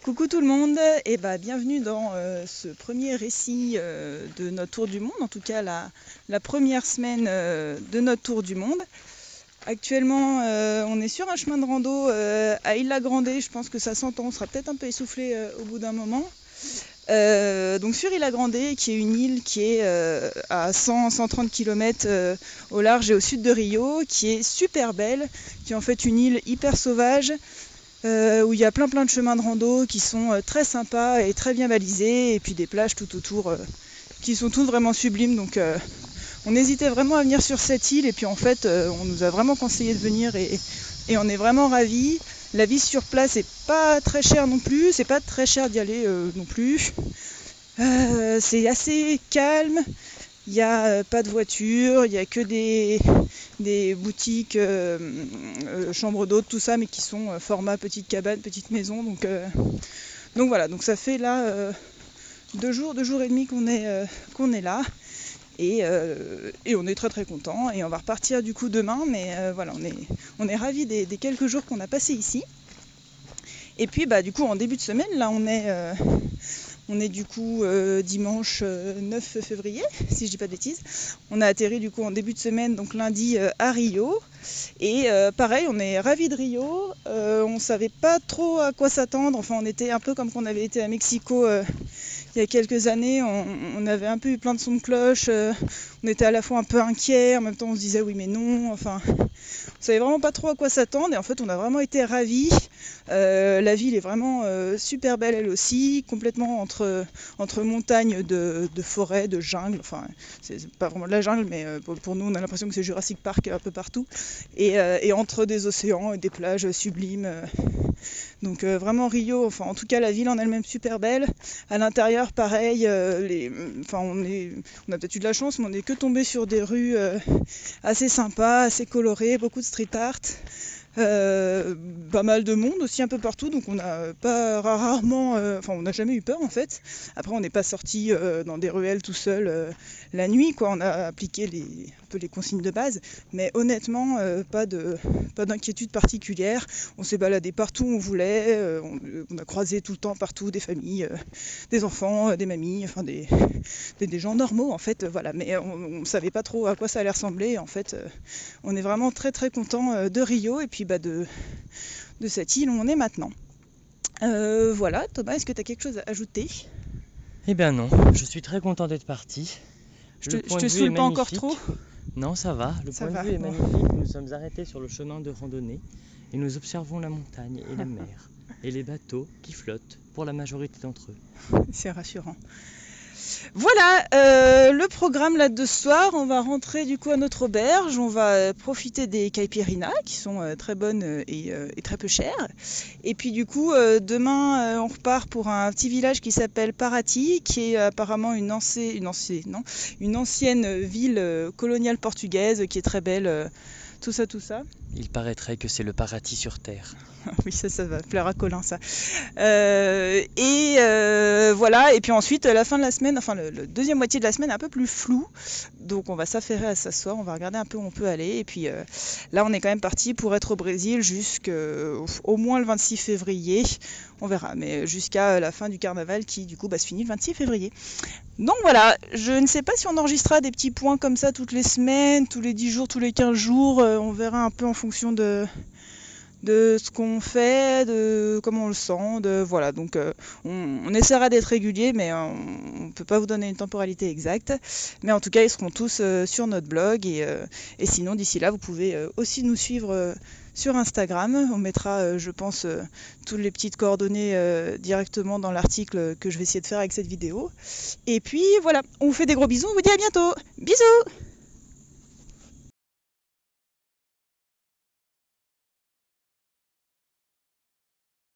Coucou tout le monde et bienvenue dans ce premier récit de notre tour du monde, en tout cas la première semaine de notre tour du monde. Actuellement on est sur un chemin de rando à Ilha Grande, je pense que ça s'entend, on sera peut-être un peu essoufflé au bout d'un moment. Donc sur Ilha Grande, qui est une île qui est à 100-130 km au large et au sud de Rio, qui est super belle, qui est en fait une île hyper sauvage, où il y a plein de chemins de rando qui sont très sympas et très bien balisés, et puis des plages tout autour qui sont toutes vraiment sublimes. Donc on hésitait vraiment à venir sur cette île, et puis en fait on nous a vraiment conseillé de venir, et on est vraiment ravis. La vie sur place est pas très chère non plus, c'est pas très cher d'y aller non plus. C'est assez calme, il n'y a pas de voiture, il n'y a que des boutiques, chambres d'hôtes, tout ça, mais qui sont format petite cabane, petite maison. Donc voilà, donc ça fait là 2 jours et demi qu'on est là. Et on est très content, et on va repartir du coup demain, mais voilà, on est ravis des quelques jours qu'on a passés ici. Et puis du coup en début de semaine, là on est du coup dimanche 9 février, si je dis pas de bêtises. On a atterri du coup en début de semaine, donc lundi à Rio. Et pareil, on est ravis de Rio. On savait pas trop à quoi s'attendre. Enfin, on était un peu comme quand on avait été à Mexico il y a quelques années. On avait un peu eu plein de sons de cloche. On était à la fois un peu inquiets, en même temps on se disait oui mais non. Enfin, on savait vraiment pas trop à quoi s'attendre, et en fait on a vraiment été ravis. La ville est vraiment super belle elle aussi, complètement entre montagnes de forêts, de jungle. Enfin, c'est pas vraiment de la jungle, mais pour nous on a l'impression que c'est Jurassic Park un peu partout. Et entre des océans et des plages sublimes. Donc vraiment Rio, enfin en tout cas la ville en elle-même super belle. À l'intérieur pareil, on a peut-être eu de la chance, mais on n'est que tombé sur des rues assez sympas, assez colorées, beaucoup de street art. Pas mal de monde aussi un peu partout, donc on a pas rarement, on n'a jamais eu peur en fait. Après on n'est pas sorti dans des ruelles tout seul la nuit, quoi. On a appliqué un peu les consignes de base, mais honnêtement pas d'inquiétude particulière. On s'est baladé partout où on voulait, on a croisé tout le temps partout des familles, des enfants, des mamies, enfin des gens normaux en fait, voilà. Mais on savait pas trop à quoi ça allait ressembler. En fait on est vraiment très content de Rio, et puis de cette île où on est maintenant. Voilà, Thomas, est-ce que tu as quelque chose à ajouter? Eh bien non, je suis très content d'être parti. Je Le point te de vue est saoule pas encore trop? magnifique. Non, ça va. Le Ça point de va, vue est bon. magnifique. Nous sommes arrêtés sur le chemin de randonnée et nous observons la montagne et la mer et les bateaux qui flottent pour la majorité d'entre eux. C'est rassurant. Voilà, le programme là de ce soir, on va rentrer du coup à notre auberge, on va profiter des caipirinhas qui sont très bonnes et très peu chères. Et puis du coup, demain, on repart pour un petit village qui s'appelle Paraty, qui est apparemment une ancienne ville coloniale portugaise qui est très belle, tout ça. Il paraîtrait que c'est le paradis sur terre. Oui, ça va plaire à Colin, ça. Voilà, et puis ensuite la fin de la semaine, enfin le deuxième moitié de la semaine est un peu plus flou, donc on va s'affairer à s'asseoir, on va regarder un peu où on peut aller, et puis là on est quand même parti pour être au Brésil jusqu'au moins le 26 février, on verra, mais jusqu'à la fin du carnaval qui du coup se finit le 26 février. Donc voilà, je ne sais pas si on enregistrera des petits points comme ça toutes les semaines, tous les 10 jours, tous les 15 jours, on verra un peu en fonction de ce qu'on fait, de comment on le sent, voilà. Donc on essaiera d'être régulier, mais on ne peut pas vous donner une temporalité exacte. Mais en tout cas, ils seront tous sur notre blog, et sinon d'ici là, vous pouvez aussi nous suivre sur Instagram. On mettra, je pense, toutes les petites coordonnées directement dans l'article que je vais essayer de faire avec cette vidéo. Et puis voilà, on vous fait des gros bisous, on vous dit à bientôt. Bisous!